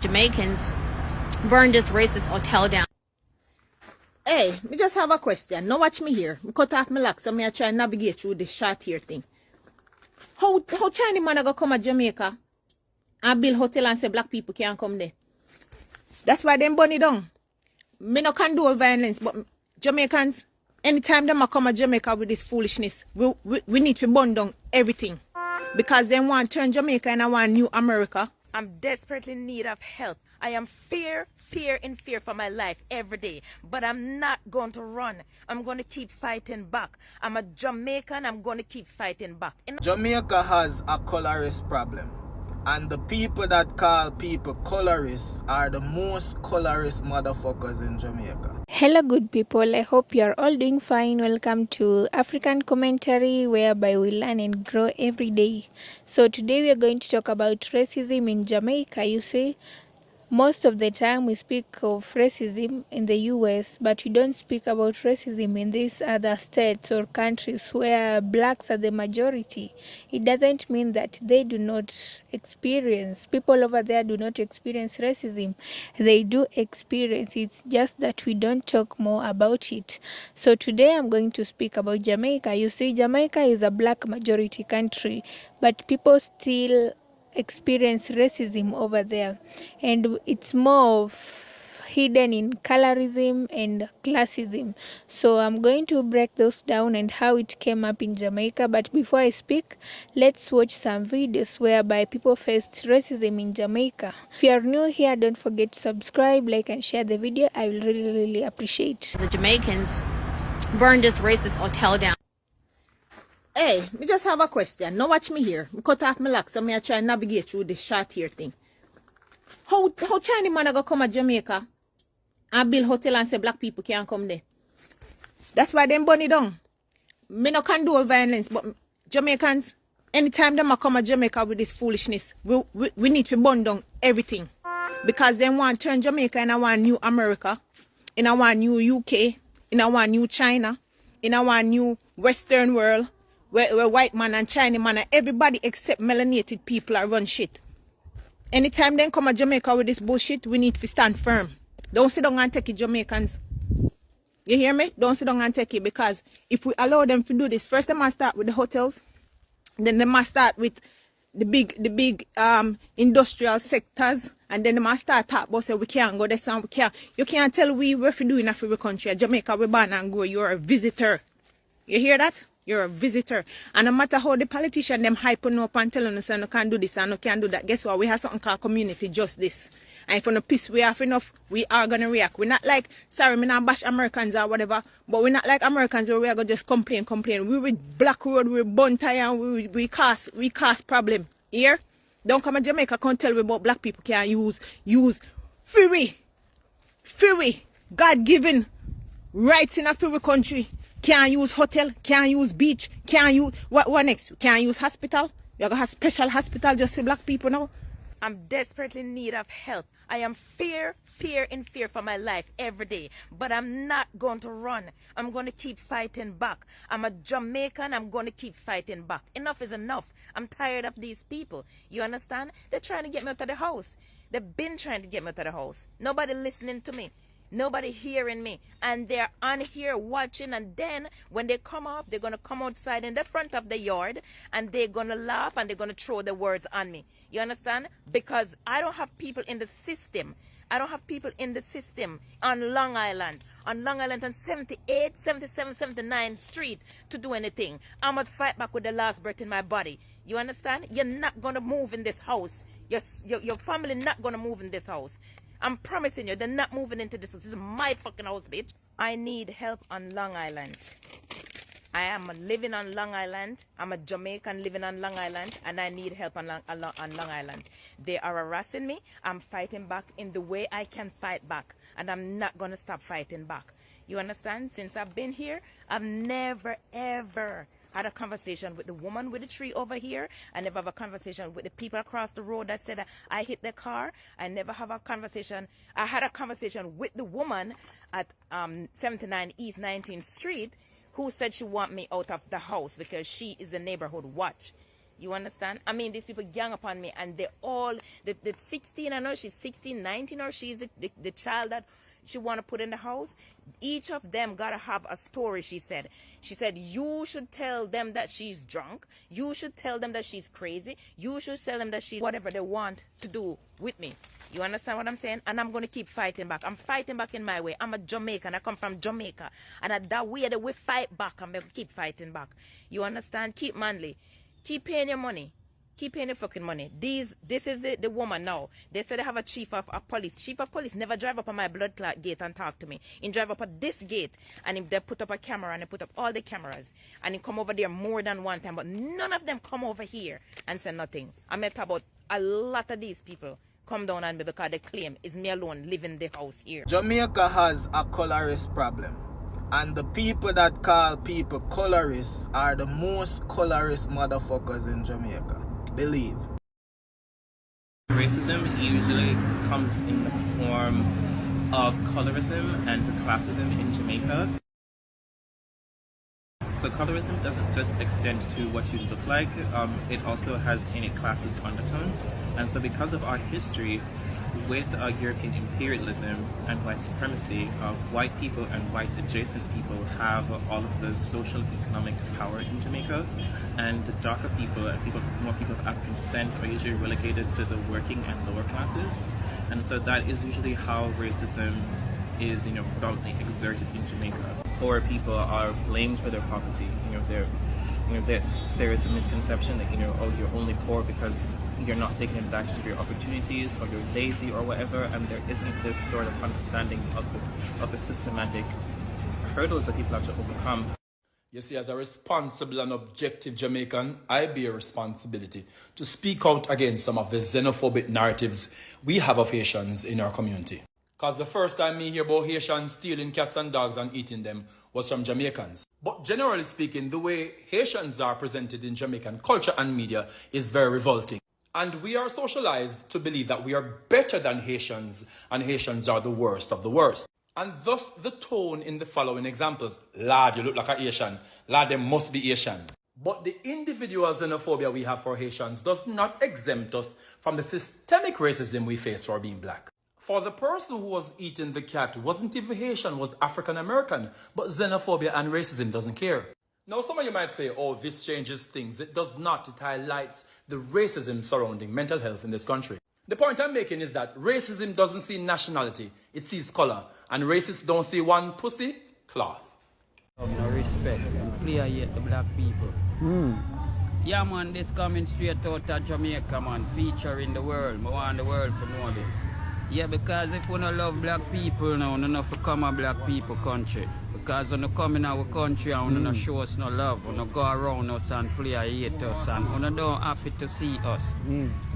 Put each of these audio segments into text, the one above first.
Jamaicans burned this racist hotel down. Hey, me just have a question. Now watch me here. Me cut off my lock so me I try and navigate through this short here thing. How Chinese man go come to Jamaica and build hotel and say black people can't come there? That's why them burn it down. Me no condone violence, but Jamaicans, anytime them a come to Jamaica with this foolishness, we need to burn down everything. Because they want to turn Jamaica into one new America. I'm desperately in need of help. I am fear for my life every day. But I'm not going to run. I'm going to keep fighting back. I'm a Jamaican. I'm going to keep fighting back. Jamaica has a colorist problem. And the people that call people colorists are the most colorist motherfuckers in Jamaica. Hello good people, I hope you are all doing fine. Welcome to African Commentary, whereby we learn and grow every day. So today we are going to talk about racism in Jamaica. You see, most of the time we speak of racism in the US, but we don't speak about racism in these other states or countries where blacks are the majority. It doesn't mean that they do not experience, people over there do not experience racism. They do experience, it's just that we don't talk more about it. So today I'm going to speak about Jamaica. You see, Jamaica is a black majority country, but people still experience racism over there, and it's more of hidden in colorism and classism. So I'm going to break those down and how it came up in Jamaica. But before I speak, let's watch some videos whereby people faced racism in Jamaica. If you are new here, don't forget to subscribe, like and share the video. I will really appreciate. The Jamaicans burned this racist hotel down. Hey, me just have a question. Now watch me here. Me cut off my lock so me I try and navigate through this short here thing. How Chinese man go come to Jamaica and build hotel and say black people can't come there? That's why them burn it down. Me no condone violence, but Jamaicans, anytime them a come to Jamaica with this foolishness, we need to burn down everything. Because they want to turn Jamaica into one new America, in a one new UK, in a one new China, in a one new Western world. Where white man and Chinese man and everybody except melanated people are run shit. Anytime they come to Jamaica with this bullshit, we need to stand firm. Don't sit down and take it, Jamaicans. You hear me? Don't sit down and take it, because if we allow them to do this, first they must start with the hotels, then they must start with the big industrial sectors, and then they must start talk about say we can't go this and we can't. You can't tell what we do in every country. Jamaica, we born and grow. You're a visitor. You hear that? You're a visitor. And no matter how the politician them hyping up and telling us you can't do this and you can't do that, guess what? We have something called community justice. And if we no piss we off enough, we are gonna react. We're not like, sorry, me not bash Americans or whatever, but we're not like Americans where we are gonna just complain. We with Black Road, we bun tire, and we cause problem. Here? Don't come to Jamaica, can't tell me about black people can't use free God-given rights in a free country. Can't use hotel, can't use beach, can't use, what next? Can't use hospital? You're going to have special hospital just for black people now? I'm desperately in need of help. I am fear for my life every day. But I'm not going to run. I'm going to keep fighting back. I'm a Jamaican. I'm going to keep fighting back. Enough is enough. I'm tired of these people. You understand? They're trying to get me out of the house. They've been trying to get me out of the house. Nobody listening to me. Nobody hearing me, and they're on here watching, and then when they come off, they're going to come outside in the front of the yard, and they're going to laugh, and they're going to throw the words on me. You understand? Because I don't have people in the system. I don't have people in the system on Long Island on 78, 77, 79th Street to do anything. I'm going to fight back with the last breath in my body. You understand? You're not going to move in this house. Your family not going to move in this house. I'm promising you, they're not moving into this house. This is my fucking house, bitch. I need help on Long Island. I am living on Long Island. I'm a Jamaican living on Long Island, and I need help on Long Island. They are harassing me. I'm fighting back in the way I can fight back, and I'm not going to stop fighting back. You understand? Since I've been here, I've never, ever had a conversation with the woman with the tree over here. I never have a conversation with the people across the road that said I hit their car. I never have a conversation. I had a conversation with the woman at 79 East 19th Street who said she want me out of the house because she is a neighborhood watch. You understand? I mean, these people gang upon me, and they all, the 16, I know she's 16, 19, or she's the child that she want to put in the house. Each of them got to have a story, she said. She said, you should tell them that she's drunk. You should tell them that she's crazy. You should tell them that she's whatever they want to do with me. You understand what I'm saying? And I'm going to keep fighting back. I'm fighting back in my way. I'm a Jamaican. I come from Jamaica. And that way that we fight back, I'm going to keep fighting back. You understand? Keep manly. Keep paying your money. Keep paying your fucking money. This is it, the woman now. They said they have a chief of police. Chief of police never drive up on my blood clot gate and talk to me. He drive up at this gate, and they put up a camera, and they put up all the cameras. And he come over there more than one time. But none of them come over here and say nothing. I met about a lot of these people come down on me because they claim it's me alone living in the house here. Jamaica has a colorist problem. And the people that call people colorists are the most colorist motherfuckers in Jamaica. Believe. Racism usually comes in the form of colorism and classism in Jamaica. So colorism doesn't just extend to what you look like, it also has in it classist undertones. And so because of our history with European imperialism and white supremacy, white people and white adjacent people have all of the social and economic power in Jamaica, and darker people and more people of African descent are usually relegated to the working and lower classes. And so that is usually how racism is, predominantly exerted in Jamaica. Poor people are blamed for their poverty. There is a misconception that oh, you're only poor because you're not taking advantage of your opportunities, or you're lazy or whatever, and there isn't this sort of understanding of the systematic hurdles that people have to overcome. You see, as a responsible and objective Jamaican, I bear responsibility to speak out against some of the xenophobic narratives we have of Haitians in our community. Because the first time me hear about Haitians stealing cats and dogs and eating them was from Jamaicans. But generally speaking, the way Haitians are presented in Jamaican culture and media is very revolting. And we are socialized to believe that we are better than Haitians, and Haitians are the worst of the worst. And thus the tone in the following examples. Lad, you look like a Haitian. Lad, they must be Haitian. But the individual xenophobia we have for Haitians does not exempt us from the systemic racism we face for being black. For the person who was eating the cat wasn't even Haitian, was African American, but xenophobia and racism doesn't care. Now some of you might say, oh, this changes things. It does not. It highlights the racism surrounding mental health in this country. The point I'm making is that racism doesn't see nationality, it sees color. And racists don't see one pussy, cloth. No respect. Clear yet the black people. Yeah, man, this coming straight out of Jamaica, man, featuring the world. I want the world to know this. Yeah, because if we don't love black people now, we don't come a black people country. Because when you come in our country and we don't show us no love, we don't go around us and play hate us, and we don't happy to see us.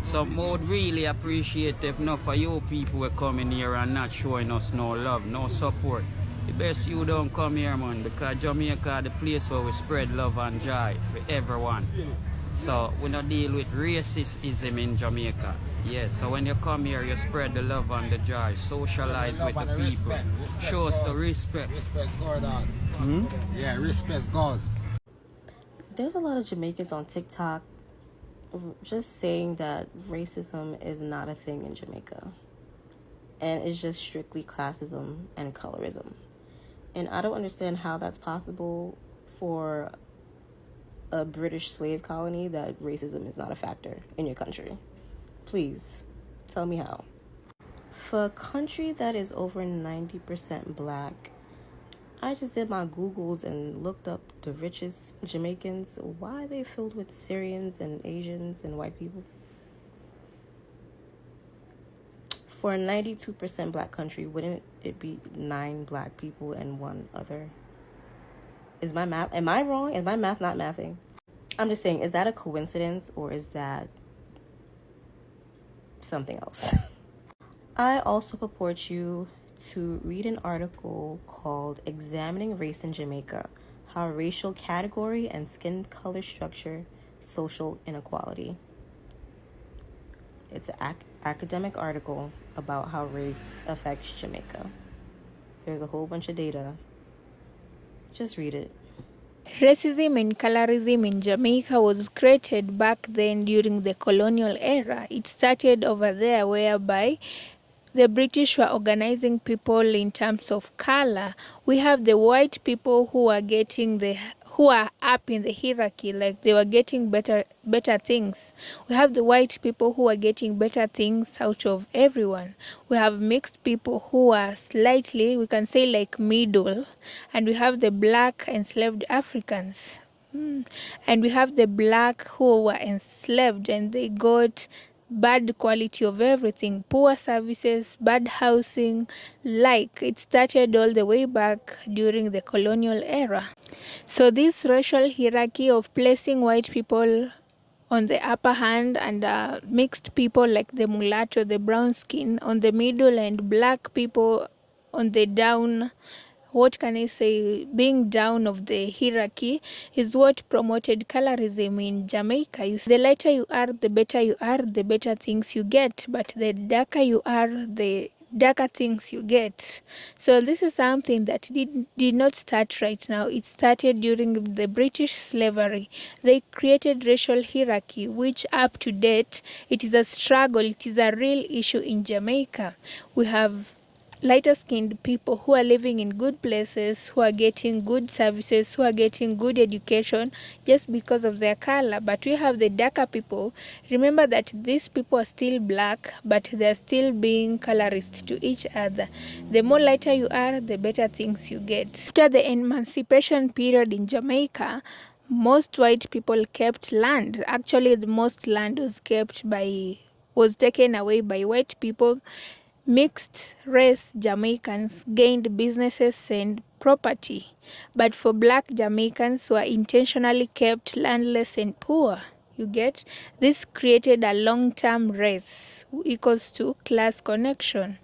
So I would really appreciate if enough of you people were coming here and not showing us no love, no support. The best you don't come here, man, because Jamaica is the place where we spread love and joy for everyone. So we don't deal with racism in Jamaica. Yeah, so when you come here, you spread the love and the joy, socialize with the people, show us the respect. Respect's going on. Yeah, respect goes. There's a lot of Jamaicans on TikTok just saying that racism is not a thing in Jamaica. And it's just strictly classism and colorism. And I don't understand how that's possible for a British slave colony that racism is not a factor in your country. Please, tell me how. For a country that is over 90% black, I just did my Googles and looked up the richest Jamaicans. Why are they filled with Syrians and Asians and white people? For a 92% black country, wouldn't it be 9 black people and 1 other? Is my math, am I wrong? Is my math not mathing? I'm just saying, is that a coincidence or is that something else? I also purport you to read an article called Examining Race in Jamaica, How Racial Category and Skin Color Structure Social Inequality. It's an academic article about how race affects Jamaica. There's a whole bunch of data. Just read it. Racism and colorism in Jamaica was created back then during the colonial era. It started over there whereby the British were organizing people in terms of color. We have the white people who are up in the hierarchy, like they were getting better things. We have the white people who are getting better things out of everyone. We have mixed people who are slightly, we can say like middle, and we have the black enslaved Africans. And we have the black who were enslaved and they got bad quality of everything, poor services, bad housing, like it started all the way back during the colonial era. So this racial hierarchy of placing white people on the upper hand and mixed people like the mulatto, the brown skin on the middle, and black people on the down, what can I say, being down of the hierarchy, is what promoted colorism in Jamaica. The lighter you are, the better you are, the better things you get, but the darker you are, the darker things you get. So this is something that did not start right now. It started during the British slavery. They created racial hierarchy, which up to date, it is a struggle, it is a real issue in Jamaica. We have lighter skinned people who are living in good places, who are getting good services, who are getting good education just because of their color. But we have the darker people. Remember that these people are still black, but they're still being colorist to each other. The more lighter you are, the better things you get. After the emancipation period in Jamaica, most white people kept land. Actually, the most land was taken away by white people. Mixed race Jamaicans gained businesses and property, but for black Jamaicans who are intentionally kept landless and poor. You get? This created a long-term race equals to class connection.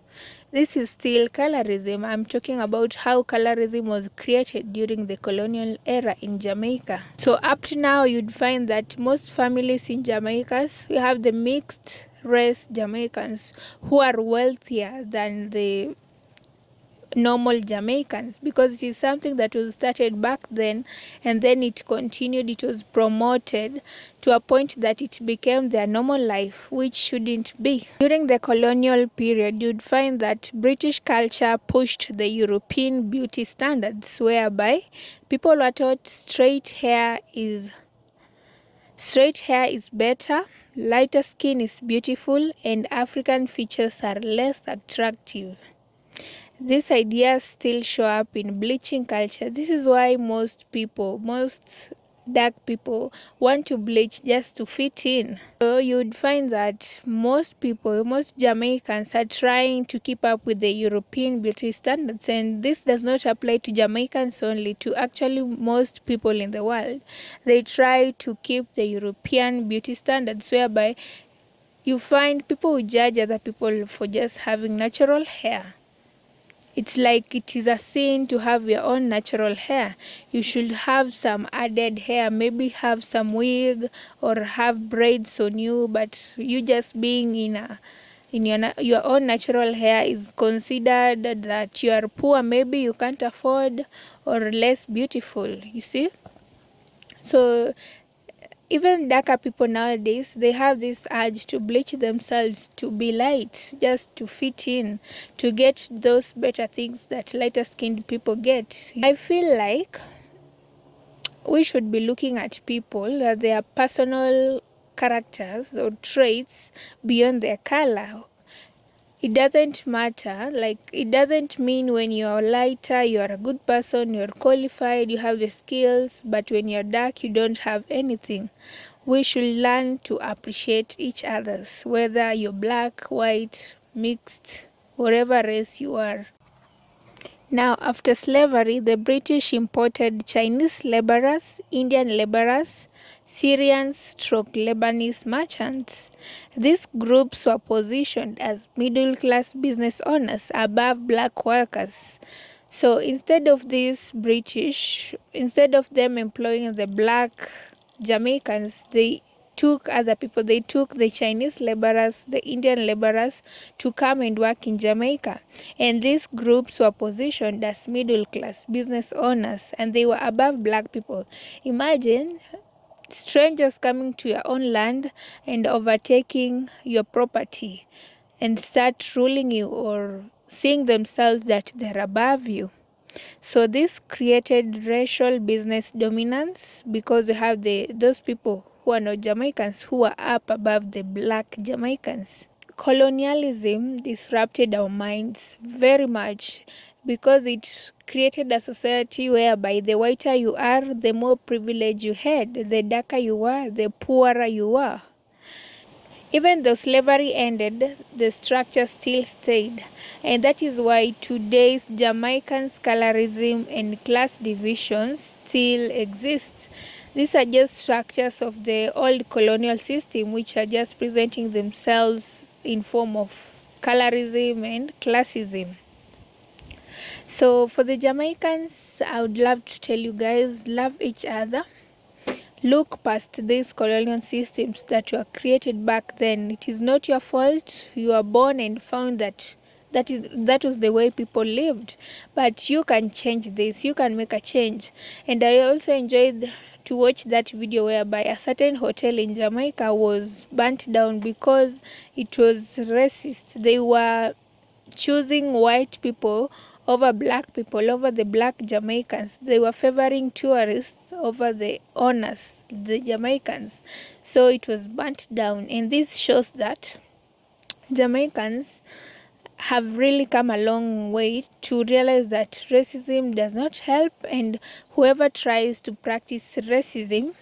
This is still colorism. I'm talking about how colorism was created during the colonial era in Jamaica. So up to now, you'd find that most families in Jamaica, we have the mixed race Jamaicans who are wealthier than the normal Jamaicans, because it is something that was started back then and then it continued, it was promoted to a point that it became their normal life, which shouldn't be. During the colonial period, you'd find that British culture pushed the European beauty standards, whereby people were taught straight hair is better, lighter skin is beautiful, and African features are less attractive. These ideas still show up in bleaching culture. This is why most dark people want to bleach just to fit in. So you'd find that most Jamaicans are trying to keep up with the European beauty standards, and this does not apply to Jamaicans only, to actually most people in the world. They try to keep the European beauty standards, whereby you find people who judge other people for just having natural hair. It's like it is a sin to have your own natural hair. You should have some added hair, maybe have some wig or have braids on you, but you just being in your own natural hair is considered that you are poor, maybe you can't afford, or less beautiful, you see? So even darker people nowadays, they have this urge to bleach themselves to be light, just to fit in, to get those better things that lighter skinned people get. I feel like we should be looking at people at their personal characters or traits beyond their color. It doesn't matter, like it doesn't mean when you're lighter, you're a good person, you're qualified, you have the skills, but when you're dark, you don't have anything. We should learn to appreciate each other's, whether you're black, white, mixed, whatever race you are. Now, after slavery, the British imported Chinese laborers, Indian laborers, Syrians, Lebanese merchants. These groups were positioned as middle-class business owners above black workers. So instead of them employing the black Jamaicans, they took other people. They took the Chinese laborers, the Indian laborers to come and work in Jamaica. And these groups were positioned as middle class business owners, and they were above black people. Imagine strangers coming to your own land and overtaking your property and start ruling you or seeing themselves that they're above you. So this created racial business dominance because you have those people who are not Jamaicans who are up above the black Jamaicans. Colonialism disrupted our minds very much because it created a society whereby the whiter you are, the more privilege you had, the darker you were, the poorer you were. Even though slavery ended, the structure still stayed, and that is why today's Jamaicans' colorism and class divisions still exist. These are just structures of the old colonial system which are just presenting themselves in form of colorism and classism. So for the Jamaicans, I would love to tell you guys, love each other. Look past these colonial systems that were created back then. It is not your fault. You were born and found that was the way people lived. But you can change this. You can make a change. And I also enjoyed to watch that video whereby a certain hotel in Jamaica was burnt down because it was racist. They were choosing white people over black people, over the black Jamaicans. They were favoring tourists over the owners, the Jamaicans. So it was burnt down. And this shows that Jamaicans have really come a long way to realize that racism does not help, and whoever tries to practice racism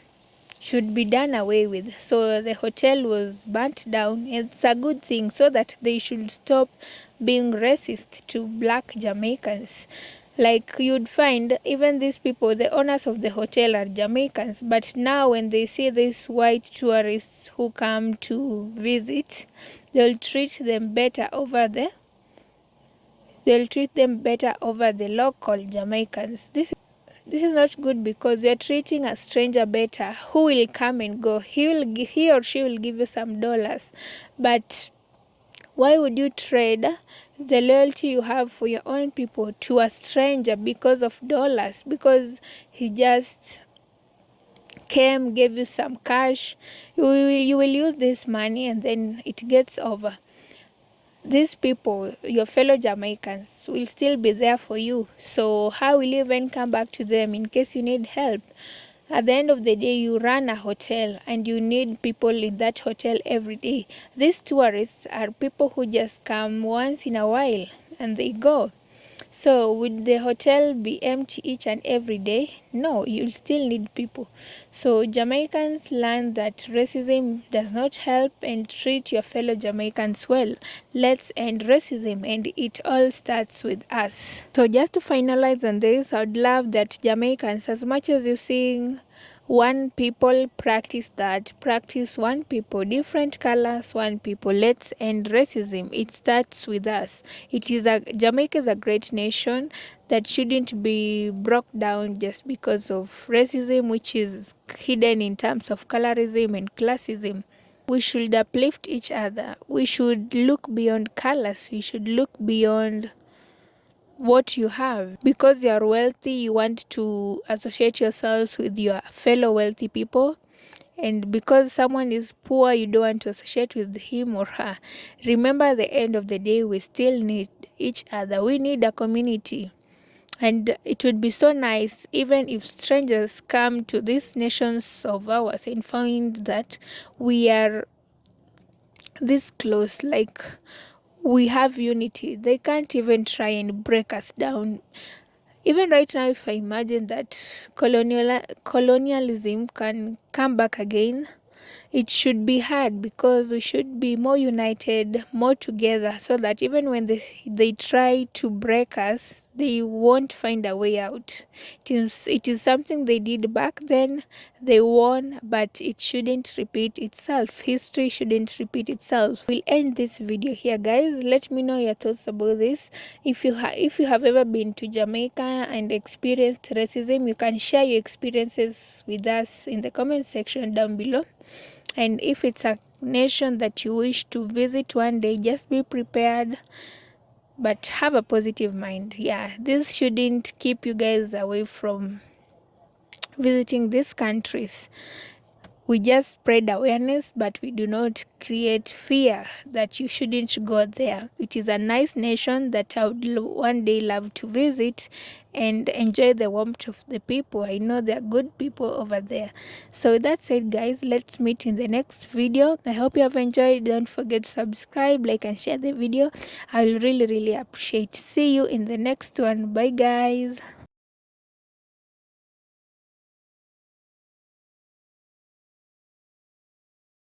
should be done away with. So the hotel was burnt down. It's a good thing so that they should stop being racist to black Jamaicans. Like you'd find even these people, the owners of the hotel are Jamaicans, but now when they see these white tourists who come to visit, they'll treat them better over the local Jamaicans. This is not good because you're treating a stranger better who will come and go. He or she will give you some dollars. But why would you trade the loyalty you have for your own people to a stranger because of dollars? Because he just came, gave you some cash. You will use this money and then it gets over. These people, your fellow Jamaicans, will still be there for you. So how will you even come back to them in case you need help? At the end of the day, you run a hotel and you need people in that hotel every day. These tourists are people who just come once in a while and they go. So would the hotel be empty each and every day? No, you'll still need people. So Jamaicans learn that racism does not help and treat your fellow Jamaicans well. Let's end racism, and it all starts with us. So just to finalize on this, I would love that Jamaicans, as much as you sing one people, practice one people, different colors, one people. Let's end racism. It starts with us. Jamaica is a great nation that shouldn't be broke down just because of racism, which is hidden in terms of colorism and classism. We should uplift each other. We should look beyond colors. We should look beyond what you have. Because you are wealthy, you want to associate yourselves with your fellow wealthy people, and because someone is poor, you don't want to associate with him or her. Remember, at the end of the day, we still need each other. We need a community, and it would be so nice even if strangers come to these nations of ours and find that we are this close, like we have unity. They can't even try and break us down. Even right now, if I imagine that colonialism can come back again, it should be hard because we should be more united, more together, so that even when they try to break us, they won't find a way out. It is something they did back then. They won, but it shouldn't repeat itself. History shouldn't repeat itself. We'll end this video here, guys. Let me know your thoughts about this. If you have ever been to Jamaica and experienced racism, you can share your experiences with us in the comment section down below. And if it's a nation that you wish to visit one day, just be prepared, but have a positive mind. Yeah, this shouldn't keep you guys away from visiting these countries. We just spread awareness, but we do not create fear that you shouldn't go there. It is a nice nation that I would one day love to visit and enjoy the warmth of the people. I know they are good people over there. So that's it, guys. Let's meet in the next video. I hope you have enjoyed. Don't forget to subscribe, like, and share the video. I will really appreciate. See you in the next one. Bye, guys.